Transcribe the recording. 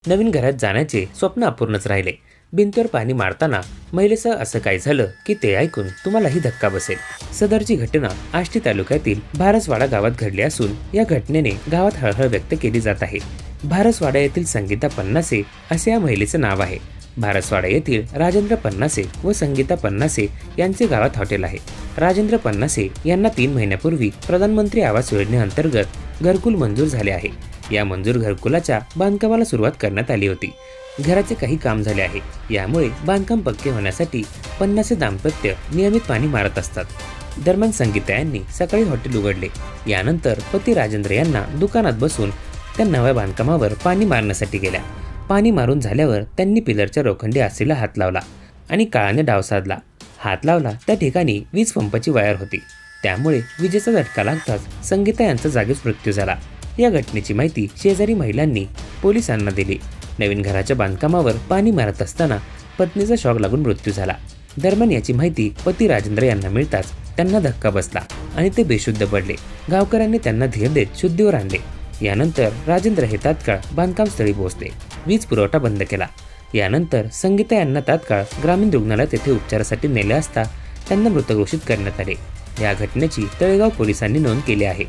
नवीन घरात जाण्याचे स्वप्न अपूर्णच राहिले। भिंतीवर पाणी मारताना महिलेसह असं काय झालं की ते ऐकून तुम्हालाही धक्का बसेल। सदरची घटना आष्टी तालुक्यातील भारसवाडा गावात घडली असून या घटनेने गावात हळहळ व्यक्त केली जात आहे। भारसवाडा येथील संगीता पन्नासे असे या महिलेचं नाव आहे। भारसवाडा येथील राजेंद्र पन्नासे व संगीता पन्नासे यांचे गावात हॉटेल आहे। राजेंद्र पन्नासे यांना 3 महिन्यापूर्वी प्रधानमंत्री आवास योजनेअंतर्गत घरकुल मंजूर झाले आहे। या मंजूर घरकुलाच्या बांधकामाला सुरुवात करण्यात आली होती। घराचे काही काम झाले आहे, यामुळे बांधकाम पक्के होण्यासाठी पन्नासे दाम्पत्य नियमित पाणी मारत असतात। दरम्यान संगीता यांनी सकाळी हॉटेल उघडले। यानंतर पती राजेंद्र यांना दुकानात बसून त्या नव्या बांधकामावर पाणी मारण्यासाठी गेल्या। पाणी मारून झाल्यावर त्यांनी पिलरच्या लोखंडी आसेला हात लावला आणि काळाने डाव साधला। हात लावला त्या ठिकाणी वीज पंपाची वायर होती, त्यामुळे विजेचा झटका लागताच संगीता यांचा जागीच मृत्यू झाला। या घटनेची माहिती शेजारी महिलांनी पोलिसांना दिली। नवीन घराच्या बांधकामावर पाणी मारत असताना पत्नीचा शॉक लागून मृत्यू झाला। दरम्यान याची माहिती पती राजेंद्र यांना मिळताच त्यांना धक्का बसला आणि ते बेशुद्ध पडले। गावकऱ्यांनी त्यांना धीर देत शुद्धीवर आणले। यानंतर राजेंद्र हे तात्काळ बांधकाम स्थळी पोहोचले, वीज पुरवठा बंद केला। यानंतर संगीता यांना तात्काळ ग्रामीण रुग्णालयात येथे उपचारासाठी नेले असता त्यांना मृत घोषित करण्यात आले। या घटनेची तळेगाव पोलिसांनी नोंद केली आहे।